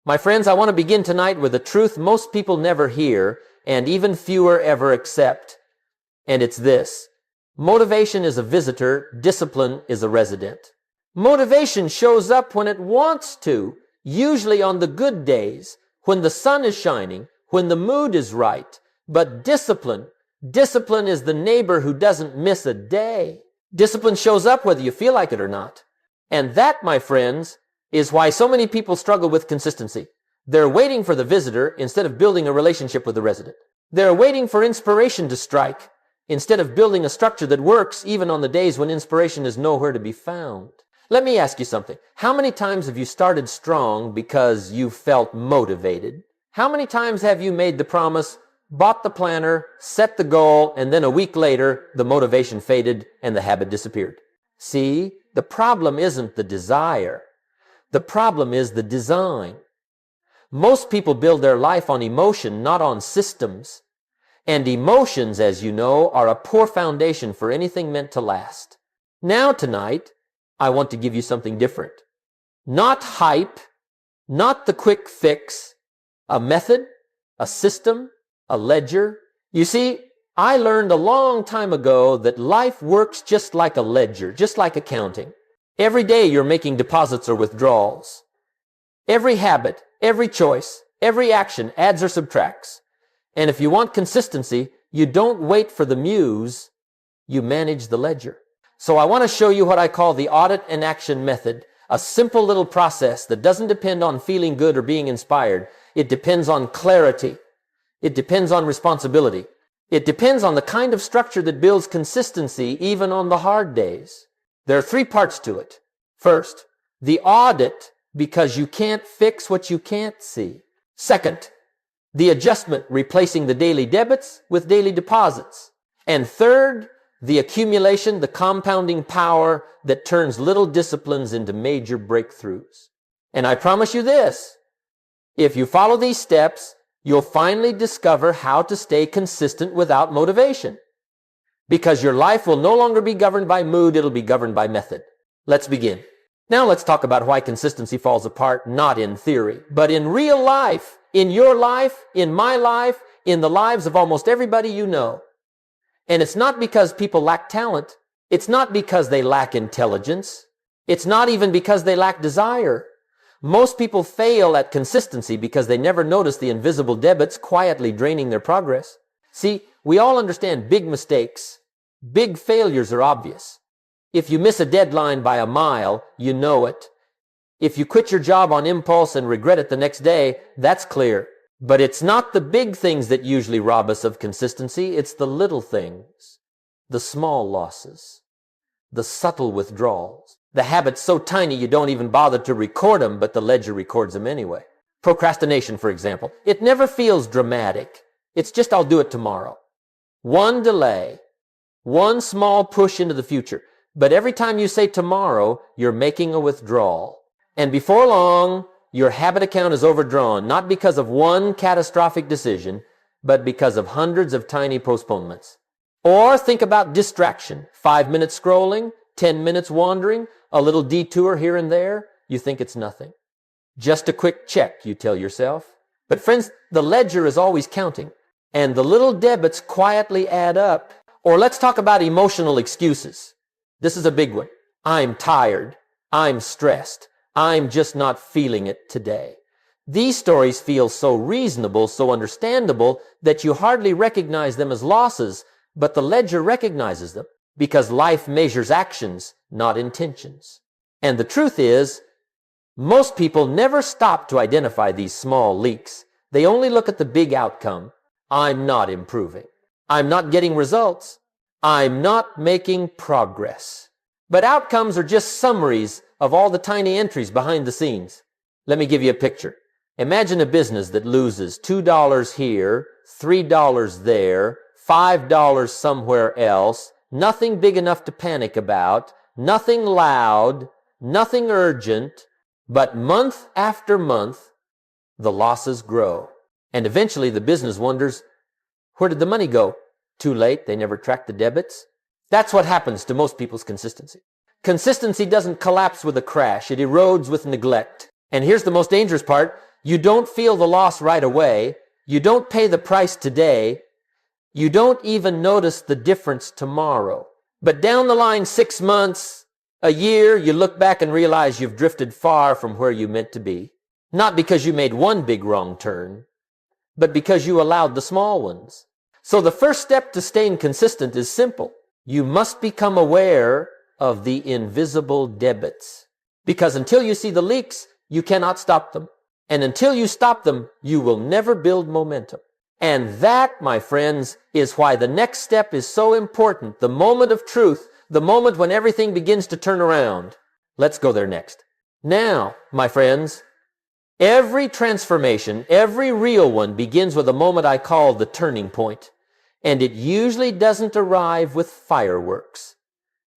My friends, I want to begin tonight with a truth most people never hear and even fewer ever accept. And it's this: motivation is a visitor, discipline is a resident. Motivation shows up when it wants to, usually on the good days, when the sun is shining, when the mood is right. But discipline is the neighbor who doesn't miss a day. Discipline shows up whether you feel like it or not. And that, my friends, is why so many people struggle with consistency. They're waiting for the visitor instead of building a relationship with the resident. They're waiting for inspiration to strike instead of building a structure that works even on the days when inspiration is nowhere to be found. Let me ask you something. How many times have you started strong because you felt motivated? How many times have you made the promise, bought the planner, set the goal, and then a week later, the motivation faded and the habit disappeared? See, the problem isn't the desire. The problem is the design. Most people build their life on emotion, not on systems. And emotions, as you know, are a poor foundation for anything meant to last. Now tonight, I want to give you something different. Not hype, not the quick fix, a method, a system, a ledger. You see, I learned a long time ago that life works just like a ledger, just like accounting. Every day you're making deposits or withdrawals. Every habit, every choice, every action adds or subtracts. And if you want consistency, you don't wait for the muse, you manage the ledger. So I want to show you what I call the audit and action method, a simple little process that doesn't depend on feeling good or being inspired. It depends on clarity. It depends on responsibility. It depends on the kind of structure that builds consistency even on the hard days. There are 3 parts to it. First, the audit, because you can't fix what you can't see. Second, the adjustment, replacing the daily debits with daily deposits. And third, the accumulation, the compounding power that turns little disciplines into major breakthroughs. And I promise you this, if you follow these steps, you'll finally discover how to stay consistent without motivation. Because your life will no longer be governed by mood, it'll be governed by method. Let's begin. Now let's talk about why consistency falls apart, not in theory, but in real life, in your life, in my life, in the lives of almost everybody you know. And it's not because people lack talent. It's not because they lack intelligence. It's not even because they lack desire. Most people fail at consistency because they never notice the invisible debits quietly draining their progress. See, we all understand big mistakes. Big failures are obvious. If you miss a deadline by a mile, you know it. If you quit your job on impulse and regret it the next day, that's clear. But it's not the big things that usually rob us of consistency. It's the little things, the small losses, the subtle withdrawals, the habits so tiny you don't even bother to record them, but the ledger records them anyway. Procrastination, for example. It never feels dramatic. It's just, I'll do it tomorrow. One delay, one small push into the future. But every time you say tomorrow, you're making a withdrawal. And before long, your habit account is overdrawn, not because of one catastrophic decision, but because of hundreds of tiny postponements. Or think about distraction. 5 minutes scrolling, 10 minutes wandering, a little detour here and there. You think it's nothing. Just a quick check, you tell yourself. But friends, the ledger is always counting, and the little debits quietly add up. Or let's talk about emotional excuses. This is a big one. I'm tired. I'm stressed. I'm just not feeling it today. These stories feel so reasonable, so understandable, that you hardly recognize them as losses, but the ledger recognizes them, because life measures actions, not intentions. And the truth is, most people never stop to identify these small leaks. They only look at the big outcome. I'm not improving. I'm not getting results. I'm not making progress. But outcomes are just summaries of all the tiny entries behind the scenes. Let me give you a picture. Imagine a business that loses $2 here, $3 there, $5 somewhere else, nothing big enough to panic about, nothing loud, nothing urgent, but month after month, the losses grow. And eventually the business wonders, where did the money go? Too late, they never tracked the debits. That's what happens to most people's consistency. Consistency doesn't collapse with a crash. It erodes with neglect. And here's the most dangerous part. You don't feel the loss right away. You don't pay the price today. You don't even notice the difference tomorrow. But down the line, 6 months, a year, you look back and realize you've drifted far from where you meant to be. Not because you made one big wrong turn, but because you allowed the small ones. So the first step to staying consistent is simple. You must become aware of the invisible debits. Because until you see the leaks, you cannot stop them. And until you stop them, you will never build momentum. And that, my friends, is why the next step is so important. The moment of truth, the moment when everything begins to turn around. Let's go there next. Now, my friends, every transformation, every real one begins with a moment I call the turning point. And it usually doesn't arrive with fireworks.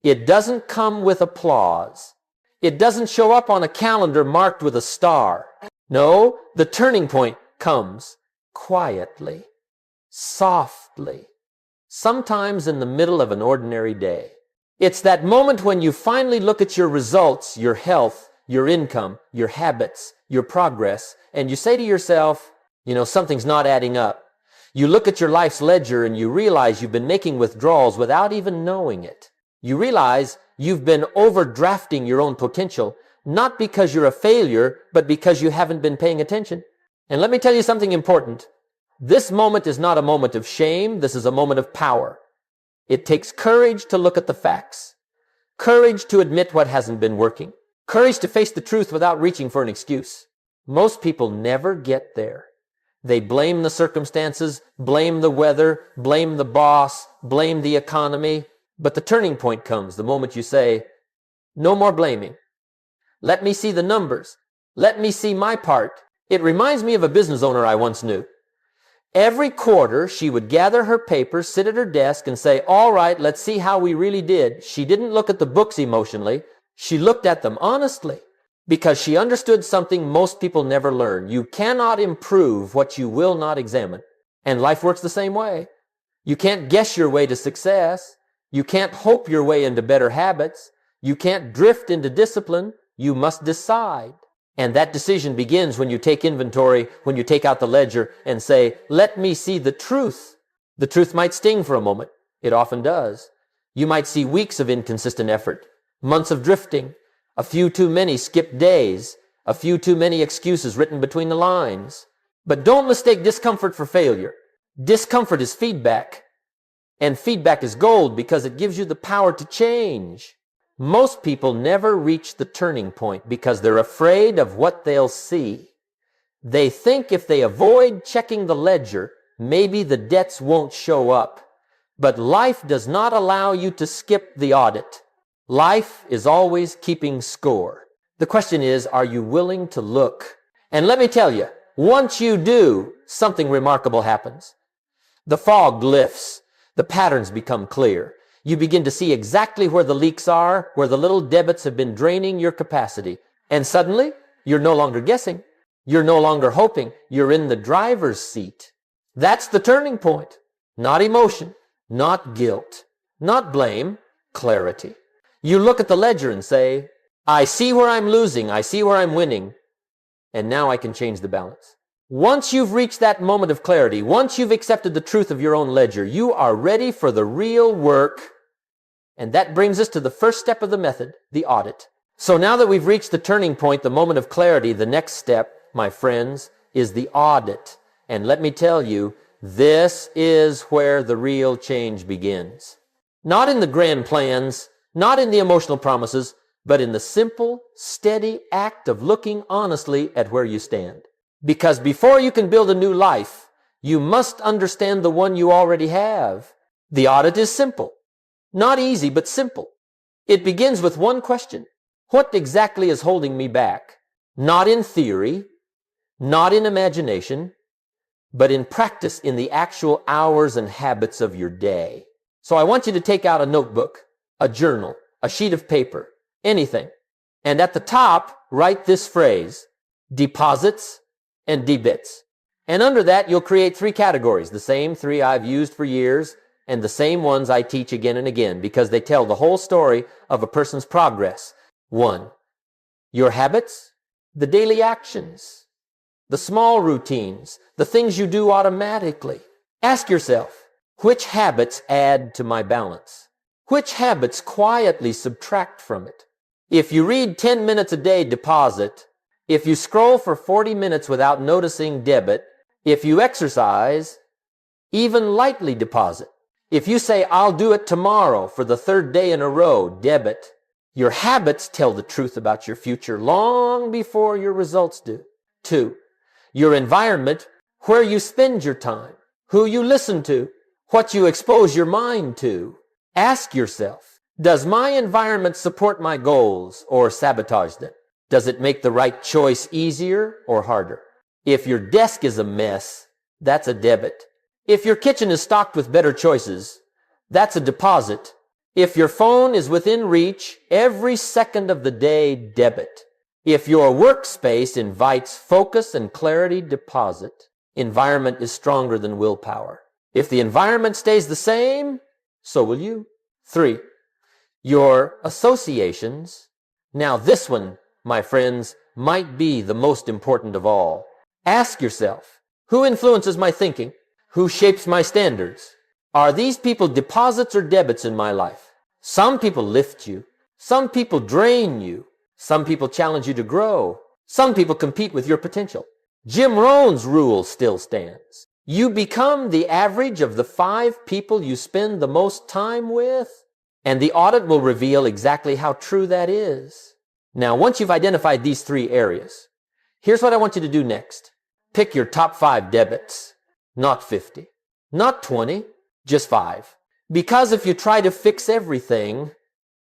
It doesn't come with applause. It doesn't show up on a calendar marked with a star. No, the turning point comes quietly, softly, sometimes in the middle of an ordinary day. It's that moment when you finally look at your results, your health, your income, your habits, your progress, and you say to yourself, something's not adding up. You look at your life's ledger and you realize you've been making withdrawals without even knowing it. You realize you've been overdrafting your own potential, not because you're a failure, but because you haven't been paying attention. And let me tell you something important. This moment is not a moment of shame. This is a moment of power. It takes courage to look at the facts, courage to admit what hasn't been working, courage to face the truth without reaching for an excuse. Most people never get there. They blame the circumstances, blame the weather, blame the boss, blame the economy. But the turning point comes the moment you say, no more blaming. Let me see the numbers. Let me see my part. It reminds me of a business owner I once knew. Every quarter, she would gather her papers, sit at her desk, and say, all right, let's see how we really did. She didn't look at the books emotionally. She looked at them honestly because she understood something most people never learn. You cannot improve what you will not examine. And life works the same way. You can't guess your way to success. You can't hope your way into better habits. You can't drift into discipline. You must decide. And that decision begins when you take inventory, when you take out the ledger and say, let me see the truth. The truth might sting for a moment. It often does. You might see weeks of inconsistent effort, months of drifting, a few too many skipped days, a few too many excuses written between the lines. But don't mistake discomfort for failure. Discomfort is feedback. And feedback is gold because it gives you the power to change. Most people never reach the turning point because they're afraid of what they'll see. They think if they avoid checking the ledger, maybe the debts won't show up. But life does not allow you to skip the audit. Life is always keeping score. The question is, are you willing to look? And let me tell you, once you do, something remarkable happens. The fog lifts. The patterns become clear. You begin to see exactly where the leaks are, where the little debits have been draining your capacity. And suddenly, you're no longer guessing. You're no longer hoping. You're in the driver's seat. That's the turning point. Not emotion, not guilt, not blame, clarity. You look at the ledger and say, I see where I'm losing. I see where I'm winning. And now I can change the balance. Once you've reached that moment of clarity, once you've accepted the truth of your own ledger, you are ready for the real work. And that brings us to the first step of the method, the audit. So now that we've reached the turning point, the moment of clarity, the next step, my friends, is the audit. And let me tell you, this is where the real change begins. Not in the grand plans, not in the emotional promises, but in the simple, steady act of looking honestly at where you stand. Because before you can build a new life, you must understand the one you already have. The audit is simple. Not easy, but simple. It begins with one question. What exactly is holding me back? Not in theory, not in imagination, but in practice in the actual hours and habits of your day. So I want you to take out a notebook, a journal, a sheet of paper, anything. And at the top, write this phrase, deposits and debits. And under that, you'll create 3 categories, the same 3 I've used for years, and the same ones I teach again and again, because they tell the whole story of a person's progress. 1, your habits, the daily actions. the small routines, the things you do automatically. Ask yourself, which habits add to my balance? Which habits quietly subtract from it? If you read 10 minutes a day, deposit. If you scroll for 40 minutes without noticing, debit. If you exercise, even lightly, deposit. If you say, I'll do it tomorrow for the third day in a row, debit. Your habits tell the truth about your future long before your results do. 2. Your environment, where you spend your time, who you listen to, what you expose your mind to. Ask yourself, does my environment support my goals or sabotage them? Does it make the right choice easier or harder? If your desk is a mess, that's a debit. If your kitchen is stocked with better choices, that's a deposit. If your phone is within reach every second of the day, debit. If your workspace invites focus and clarity, deposit. Environment is stronger than willpower. If the environment stays the same, so will you. 3. Your associations. Now this one, my friends, might be the most important of all. Ask yourself, who influences my thinking? Who shapes my standards? Are these people deposits or debits in my life? Some people lift you. Some people drain you. Some people challenge you to grow. Some people compete with your potential. Jim Rohn's rule still stands. You become the average of the 5 people you spend the most time with, and the audit will reveal exactly how true that is. Now, once you've identified these 3 areas, here's what I want you to do next. Pick your top 5 debits. Not 50, not 20, just 5. Because if you try to fix everything,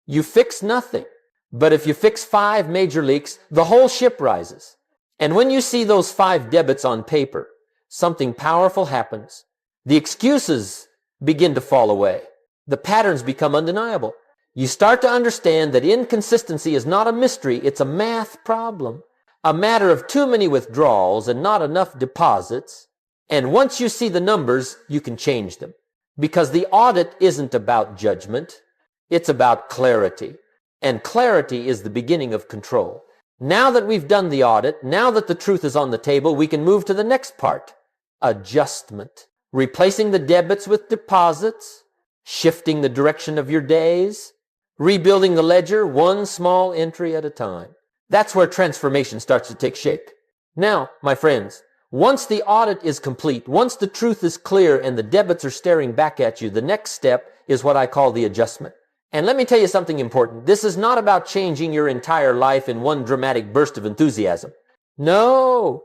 you fix nothing. But if you fix 5 major leaks, the whole ship rises. And when you see those 5 debits on paper, something powerful happens. The excuses begin to fall away. The patterns become undeniable. You start to understand that inconsistency is not a mystery, it's a math problem. A matter of too many withdrawals and not enough deposits. And once you see the numbers, you can change them. Because the audit isn't about judgment, it's about clarity. And clarity is the beginning of control. Now that we've done the audit, now that the truth is on the table, we can move to the next part. Adjustment. Replacing the debits with deposits, shifting the direction of your days, rebuilding the ledger one small entry at a time. That's where transformation starts to take shape. Now, my friends, once the audit is complete, once the truth is clear and the debits are staring back at you, the next step is what I call the adjustment. And let me tell you something important. This is not about changing your entire life in one dramatic burst of enthusiasm. No.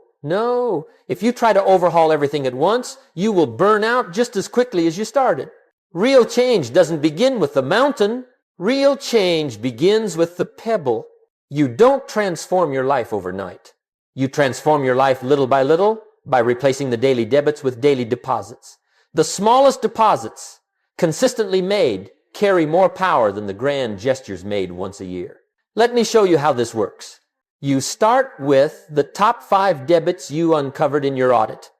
If you try to overhaul everything at once, you will burn out just as quickly as you started. Real change doesn't begin with the mountain. Real change begins with the pebble. You don't transform your life overnight. You transform your life little by little by replacing the daily debits with daily deposits. The smallest deposits, consistently made, carry more power than the grand gestures made once a year. Let me show you how this works. You start with the top 5 debits you uncovered in your audit.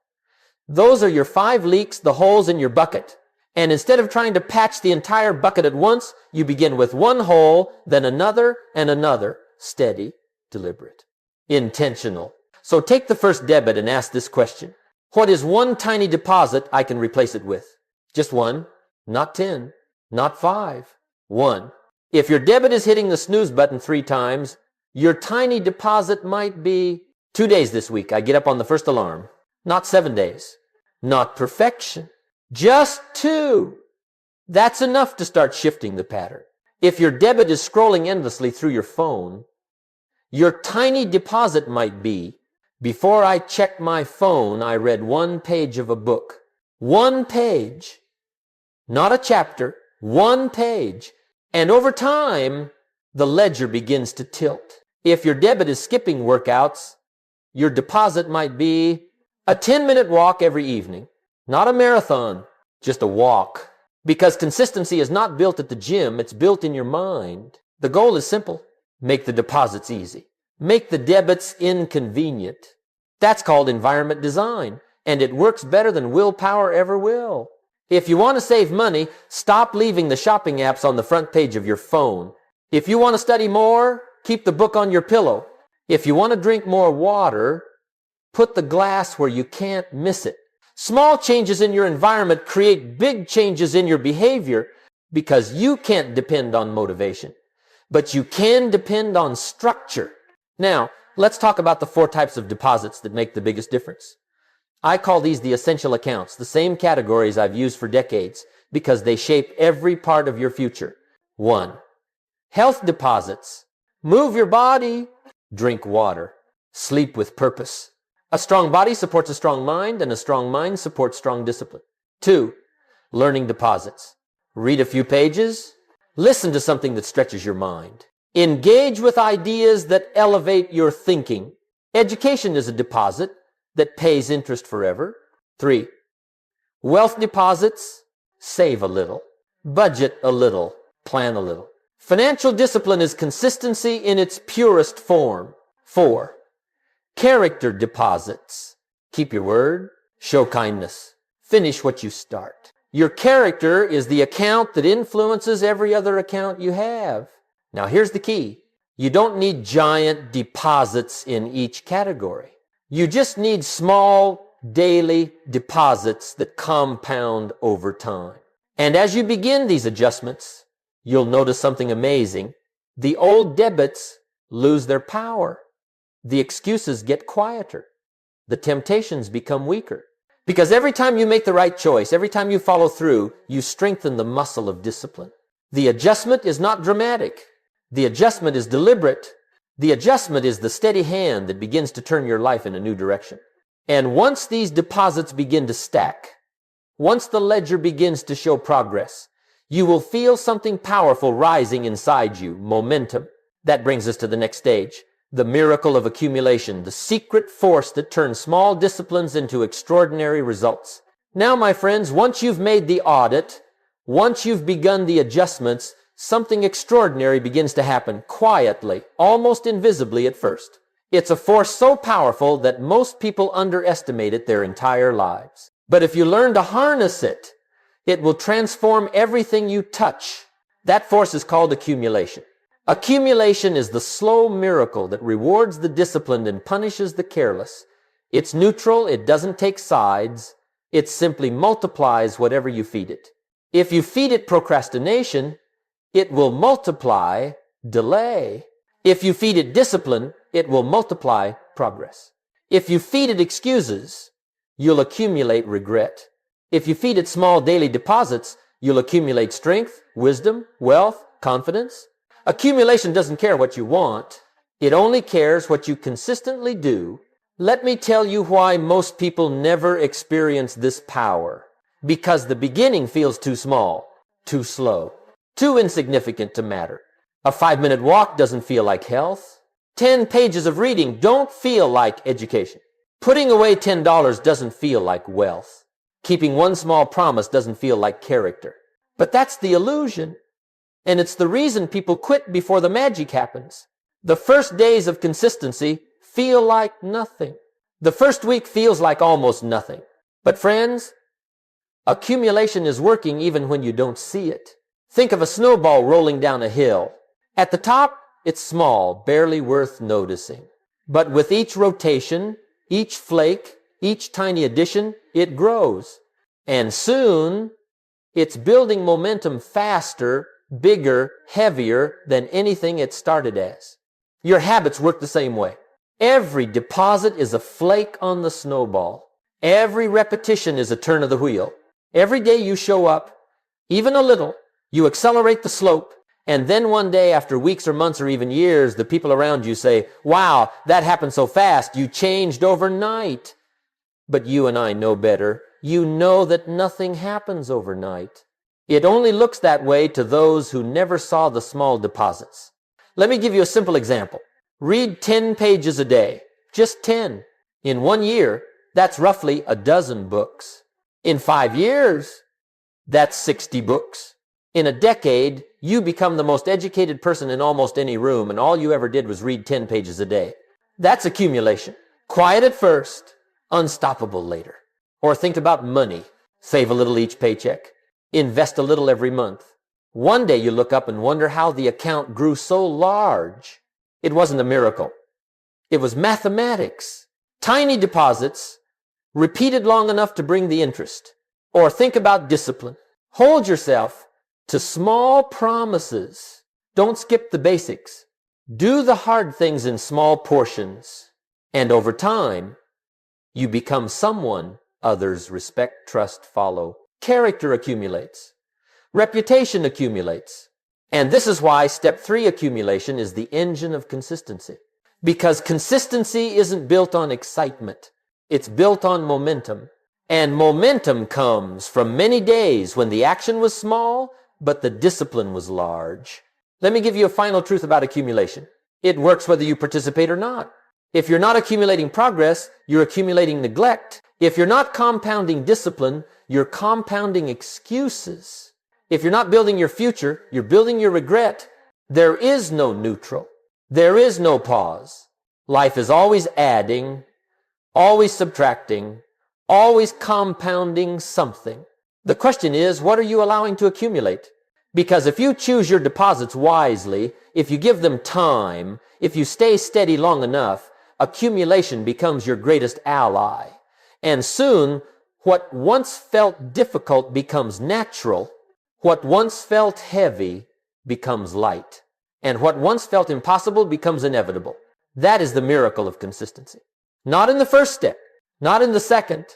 Those are your 5 leaks, the holes in your bucket. And instead of trying to patch the entire bucket at once, you begin with one hole, then another and another. Steady, deliberate, intentional. So take the first debit and ask this question. What is one tiny deposit I can replace it with? Just one, not 10, not 5, 1. If your debit is hitting the snooze button 3 times, your tiny deposit might be 2 days this week. I get up on the first alarm. Not 7 days. Not perfection. Just 2. That's enough to start shifting the pattern. If your debit is scrolling endlessly through your phone, your tiny deposit might be, before I checked my phone, I read 1 page of a book. 1 page. Not a chapter. 1 page. And over time, the ledger begins to tilt. If your debit is skipping workouts, your deposit might be a 10-minute walk every evening. Not a marathon, just a walk. Because consistency is not built at the gym, it's built in your mind. The goal is simple. Make the deposits easy. Make the debits inconvenient. That's called environment design, and it works better than willpower ever will. If you want to save money, stop leaving the shopping apps on the front page of your phone. If you want to study more, keep the book on your pillow. If you want to drink more water, Put the glass where you can't miss it. Small changes in your environment create big changes in your behavior because you can't depend on motivation, but you can depend on structure. Now, let's talk about the 4 types of deposits that make the biggest difference. I call these the essential accounts, the same categories I've used for decades because they shape every part of your future. 1. Health deposits. Move your body. Drink water. Sleep with purpose. A strong body supports a strong mind, and a strong mind supports strong discipline. 2. Learning deposits. Read a few pages. Listen to something that stretches your mind. Engage with ideas that elevate your thinking. Education is a deposit that pays interest forever. 3. Wealth deposits. Save a little. Budget a little. Plan a little. Financial discipline is consistency in its purest form. 4. Character deposits. Keep your word. Show kindness. Finish what you start. Your character is the account that influences every other account you have. Now here's the key. You don't need giant deposits in each category. You just need small daily deposits that compound over time. And as you begin these adjustments, you'll notice something amazing. The old debits lose their power. The excuses get quieter. The temptations become weaker. Because every time you make the right choice, every time you follow through, you strengthen the muscle of discipline. The adjustment is not dramatic. The adjustment is deliberate. The adjustment is the steady hand that begins to turn your life in a new direction. And once these deposits begin to stack, once the ledger begins to show progress, you will feel something powerful rising inside you, momentum. That brings us to the next stage. The miracle of accumulation, the secret force that turns small disciplines into extraordinary results. Now, my friends, once you've made the audit, once you've begun the adjustments, something extraordinary begins to happen quietly, almost invisibly at first. It's a force so powerful that most people underestimate it their entire lives. But if you learn to harness it, it will transform everything you touch. That force is called accumulation. Accumulation is the slow miracle that rewards the disciplined and punishes the careless. It's neutral, it doesn't take sides, it simply multiplies whatever you feed it. If you feed it procrastination, it will multiply delay. If you feed it discipline, it will multiply progress. If you feed it excuses, you'll accumulate regret. If you feed it small daily deposits, you'll accumulate strength, wisdom, wealth, confidence. Accumulation doesn't care what you want. It only cares what you consistently do. Let me tell you why most people never experience this power. Because the beginning feels too small, too slow, too insignificant to matter. A 5-minute walk doesn't feel like health. 10 pages of reading don't feel like education. Putting away $10 doesn't feel like wealth. Keeping one small promise doesn't feel like character. But that's the illusion. And it's the reason people quit before the magic happens. The first days of consistency feel like nothing. The first week feels like almost nothing. But friends, accumulation is working even when you don't see it. Think of a snowball rolling down a hill. At the top, it's small, barely worth noticing. But with each rotation, each flake, each tiny addition, it grows. And soon, it's building momentum faster, bigger, heavier than anything it started as. Your habits work the same way. Every deposit is a flake on the snowball. Every repetition is a turn of the wheel. Every day you show up, even a little, you accelerate the slope, and then one day after weeks or months or even years, the people around you say, "Wow, that happened so fast, you changed overnight." But you and I know better. You know that nothing happens overnight. It only looks that way to those who never saw the small deposits. Let me give you a simple example. Read 10 pages a day. Just 10. In 1 year, that's roughly a dozen books. In 5 years, that's 60 books. In a decade, you become the most educated person in almost any room, and all you ever did was read 10 pages a day. That's accumulation. Quiet at first, unstoppable later. Or think about money. Save a little each paycheck. Invest a little every month. One day you look up and wonder how the account grew so large. It wasn't a miracle. It was mathematics. Tiny deposits repeated long enough to bring the interest. Or think about discipline. Hold yourself to small promises. Don't skip the basics. Do the hard things in small portions. And over time, you become someone others respect, trust, follow. Character accumulates. Reputation accumulates. And this is why step 3 accumulation is the engine of consistency. Because consistency isn't built on excitement. It's built on momentum. And momentum comes from many days when the action was small, but the discipline was large. Let me give you a final truth about accumulation. It works whether you participate or not. If you're not accumulating progress, you're accumulating neglect. If you're not compounding discipline, you're compounding excuses. If you're not building your future, you're building your regret. There is no neutral. There is no pause. Life is always adding, always subtracting, always compounding something. The question is, what are you allowing to accumulate? Because if you choose your deposits wisely, if you give them time, if you stay steady long enough, accumulation becomes your greatest ally. And soon, what once felt difficult becomes natural. What once felt heavy becomes light. And what once felt impossible becomes inevitable. That is the miracle of consistency. Not in the first step, not in the second,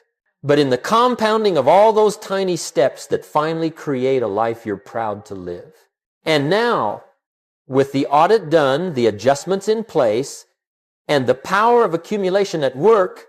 but in the compounding of all those tiny steps that finally create a life you're proud to live. And now, with the audit done, the adjustments in place, and the power of accumulation at work,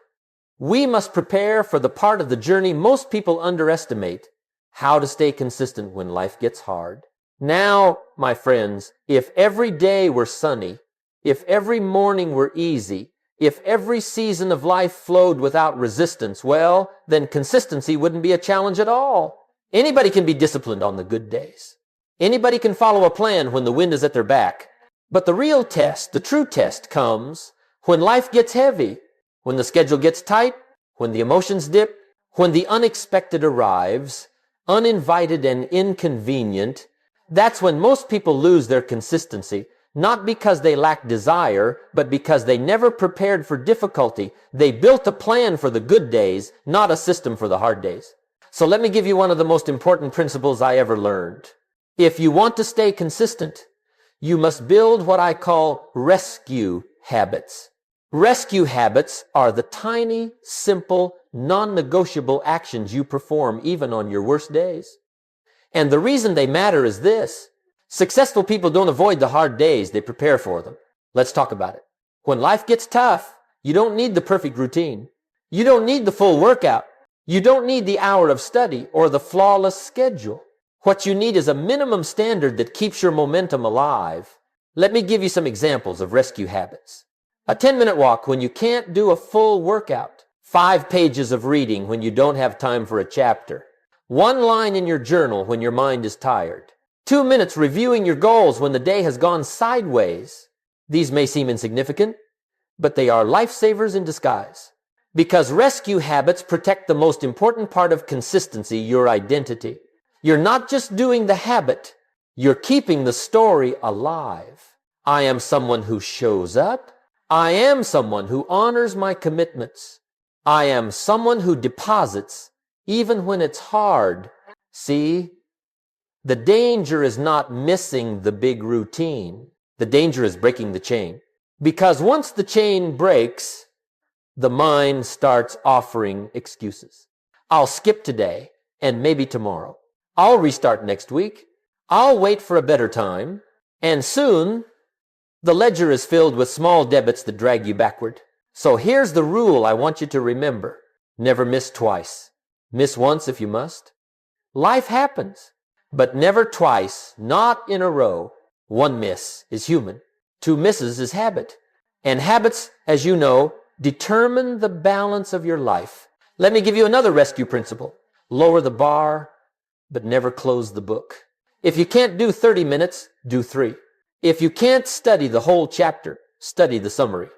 we must prepare for the part of the journey most people underestimate: how to stay consistent when life gets hard. Now, my friends, if every day were sunny, if every morning were easy, if every season of life flowed without resistance, well, then consistency wouldn't be a challenge at all. Anybody can be disciplined on the good days. Anybody can follow a plan when the wind is at their back. But the real test, the true test, comes when life gets heavy, when the schedule gets tight, when the emotions dip, when the unexpected arrives, uninvited and inconvenient. That's when most people lose their consistency, not because they lack desire, but because they never prepared for difficulty. They built a plan for the good days, not a system for the hard days. So let me give you one of the most important principles I ever learned. If you want to stay consistent, you must build what I call rescue habits. Rescue habits are the tiny, simple, non-negotiable actions you perform even on your worst days. And the reason they matter is this: successful people don't avoid the hard days, they prepare for them. Let's talk about it. When life gets tough, you don't need the perfect routine. You don't need the full workout. You don't need the hour of study or the flawless schedule. What you need is a minimum standard that keeps your momentum alive. Let me give you some examples of rescue habits. A 10-minute walk when you can't do a full workout. 5 pages of reading when you don't have time for a chapter. 1 line in your journal when your mind is tired. 2 minutes reviewing your goals when the day has gone sideways. These may seem insignificant, but they are lifesavers in disguise. Because rescue habits protect the most important part of consistency, your identity. You're not just doing the habit, you're keeping the story alive. I am someone who shows up. I am someone who honors my commitments. I am someone who deposits even when it's hard. See, the danger is not missing the big routine. The danger is breaking the chain. Because once the chain breaks, the mind starts offering excuses. I'll skip today and maybe tomorrow. I'll restart next week. I'll wait for a better time. And soon, the ledger is filled with small debits that drag you backward. So here's the rule I want you to remember. Never miss twice. Miss once if you must. Life happens, but never twice, not in a row. 1 miss is human. 2 misses is habit. And habits, as you know, determine the balance of your life. Let me give you another rescue principle. Lower the bar, but never close the book. If you can't do 30 minutes, do 3. If you can't study the whole chapter, study the summary.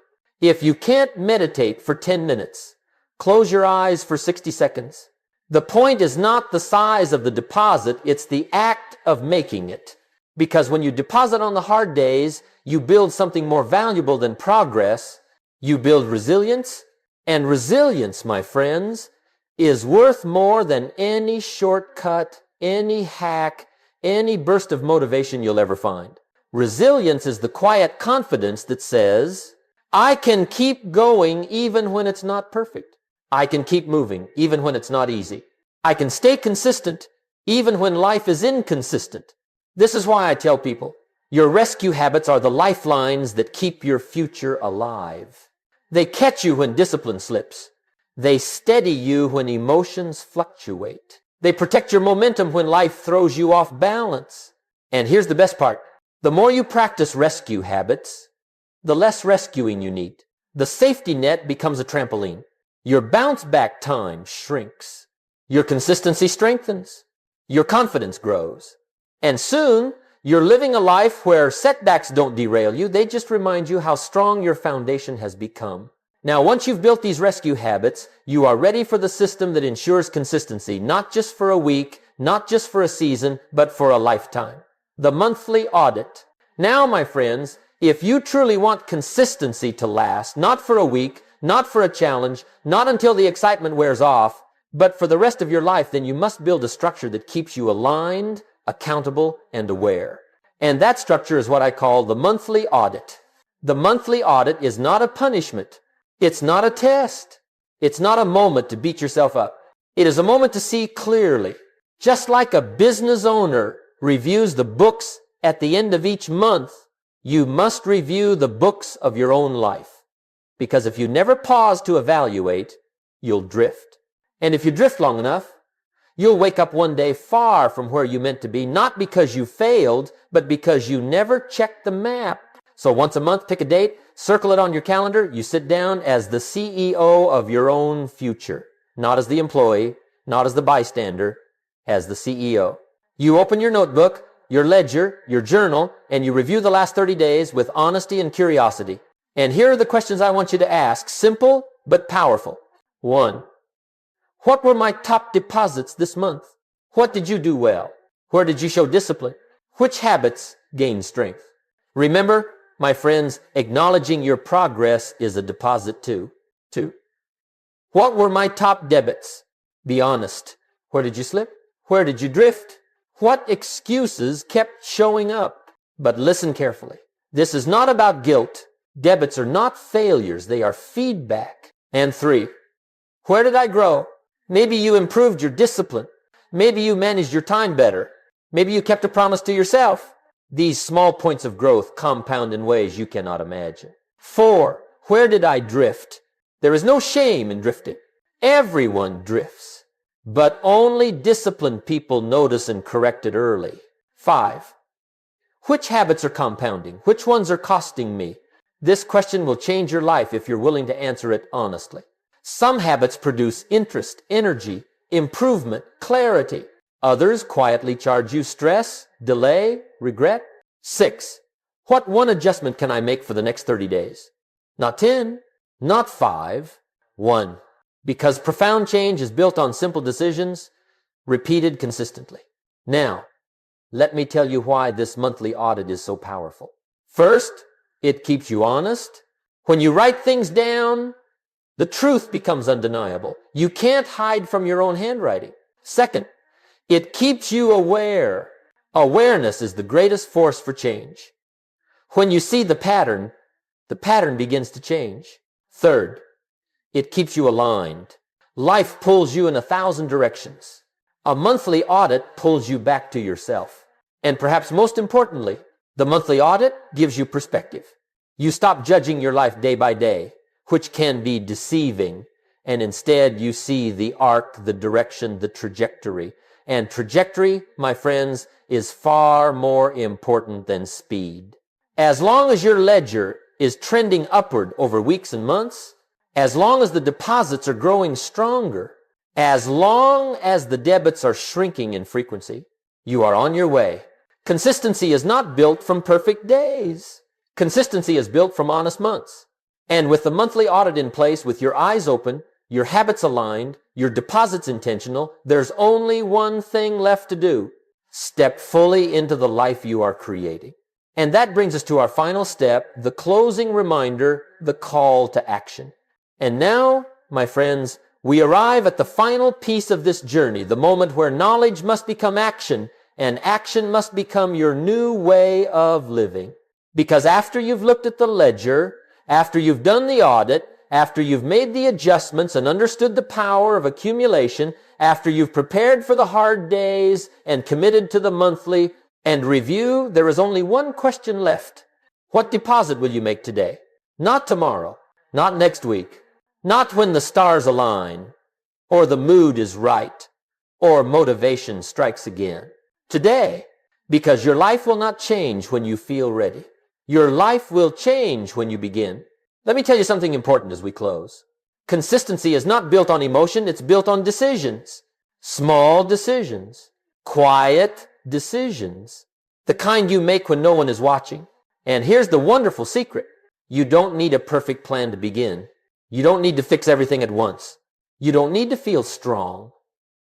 If you can't meditate for 10 minutes, close your eyes for 60 seconds. The point is not the size of the deposit, it's the act of making it. Because when you deposit on the hard days, you build something more valuable than progress. You build resilience, And resilience, my friends, is worth more than any shortcut, any hack, any burst of motivation you'll ever find. Resilience is the quiet confidence that says, I can keep going even when it's not perfect. I can keep moving even when it's not easy. I can stay consistent even when life is inconsistent. This is why I tell people, your rescue habits are the lifelines that keep your future alive. They catch you when discipline slips. They steady you when emotions fluctuate. They protect your momentum when life throws you off balance. And here's the best part. The more you practice rescue habits, the less rescuing you need. The safety net becomes a trampoline. Your bounce back time shrinks. Your consistency strengthens. Your confidence grows. And soon, you're living a life where setbacks don't derail you. They just remind you how strong your foundation has become. Now, once you've built these rescue habits, you are ready for the system that ensures consistency, not just for a week, not just for a season, but for a lifetime. The monthly audit. Now, my friends, if you truly want consistency to last, not for a week, not for a challenge, not until the excitement wears off, but for the rest of your life, then you must build a structure that keeps you aligned, accountable, and aware. And that structure is what I call the monthly audit. The monthly audit is not a punishment. It's not a test. It's not a moment to beat yourself up. It is a moment to see clearly. Just like a business owner reviews the books at the end of each month, you must review the books of your own life. Because if you never pause to evaluate, you'll drift. And if you drift long enough, you'll wake up one day far from where you meant to be, not because you failed, but because you never checked the map. So once a month, pick a date, circle it on your calendar, you sit down as the CEO of your own future. Not as the employee, not as the bystander, as the CEO. You open your notebook, your ledger, your journal, and you review the last 30 days with honesty and curiosity. And here are the questions I want you to ask, simple but powerful. 1. What were my top deposits this month? What did you do well? Where did you show discipline? Which habits gained strength? Remember, my friends, acknowledging your progress is a deposit too. 2. What were my top debits? Be honest. Where did you slip? Where did you drift? What excuses kept showing up? But listen carefully. This is not about guilt. Debits are not failures. They are feedback. And 3. Where did I grow? Maybe you improved your discipline. Maybe you managed your time better. Maybe you kept a promise to yourself. These small points of growth compound in ways you cannot imagine. 4. Where did I drift? There is no shame in drifting. Everyone drifts. But only disciplined people notice and correct it early. 5. Which habits are compounding? Which ones are costing me? This question will change your life if you're willing to answer it honestly. Some habits produce interest, energy, improvement, clarity. Others quietly charge you stress, delay, regret. 6. What one adjustment can I make for the next 30 days? Not 10, not 5, 1. Because profound change is built on simple decisions, repeated consistently. Now, let me tell you why this monthly audit is so powerful. First, it keeps you honest. When you write things down, the truth becomes undeniable. You can't hide from your own handwriting. Second, it keeps you aware. Awareness is the greatest force for change. When you see the pattern begins to change. Third, it keeps you aligned. Life pulls you in 1,000 directions. A monthly audit pulls you back to yourself. And perhaps most importantly, the monthly audit gives you perspective. You stop judging your life day by day, which can be deceiving, and instead you see the arc, the direction, the trajectory. And trajectory, my friends, is far more important than speed. As long as your ledger is trending upward over weeks and months, as long as the deposits are growing stronger, as long as the debits are shrinking in frequency, you are on your way. Consistency is not built from perfect days. Consistency is built from honest months. And with the monthly audit in place, with your eyes open, your habits aligned, your deposits intentional, there's only one thing left to do. Step fully into the life you are creating. And that brings us to our final step, the closing reminder, the call to action. And now, my friends, we arrive at the final piece of this journey, the moment where knowledge must become action, and action must become your new way of living. Because after you've looked at the ledger, after you've done the audit, after you've made the adjustments and understood the power of accumulation, after you've prepared for the hard days and committed to the monthly and review, there is only one question left. What deposit will you make today? Not tomorrow, not next week, not when the stars align, or the mood is right, or motivation strikes again. Today, because your life will not change when you feel ready. Your life will change when you begin. Let me tell you something important as we close. Consistency is not built on emotion, it's built on decisions. Small decisions. Quiet decisions. The kind you make when no one is watching. And here's the wonderful secret. You don't need a perfect plan to begin. You don't need to fix everything at once. You don't need to feel strong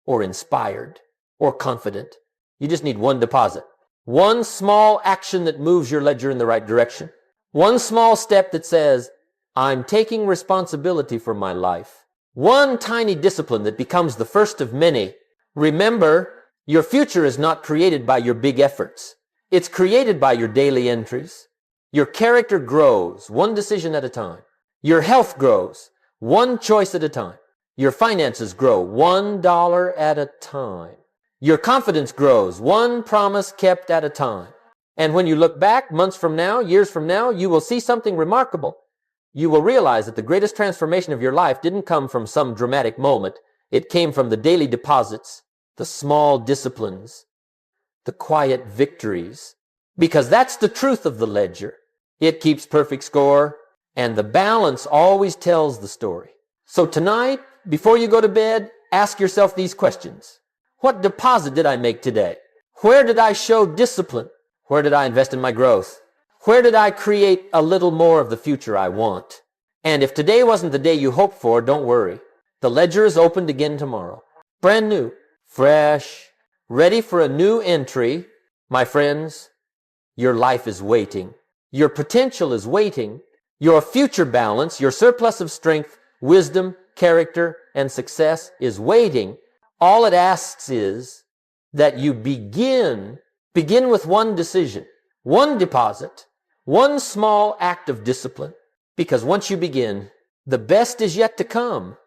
or inspired or confident. You just need one deposit. One small action that moves your ledger in the right direction. One small step that says, I'm taking responsibility for my life. One tiny discipline that becomes the first of many. Remember, your future is not created by your big efforts. It's created by your daily entries. Your character grows one decision at a time. Your health grows one choice at a time. Your finances grow $1 at a time. Your confidence grows one promise kept at a time. And when you look back months from now, years from now, you will see something remarkable. You will realize that the greatest transformation of your life didn't come from some dramatic moment. It came from the daily deposits, the small disciplines, the quiet victories. Because that's the truth of the ledger. It keeps perfect score, and the balance always tells the story. So tonight, before you go to bed, ask yourself these questions. What deposit did I make today? Where did I show discipline? Where did I invest in my growth? Where did I create a little more of the future I want? And if today wasn't the day you hoped for, don't worry. The ledger is opened again tomorrow. Brand new, fresh, ready for a new entry. My friends, your life is waiting. Your potential is waiting. Your future balance, your surplus of strength, wisdom, character, and success is waiting. All it asks is that you begin with one decision, one deposit, one small act of discipline. Because once you begin, the best is yet to come.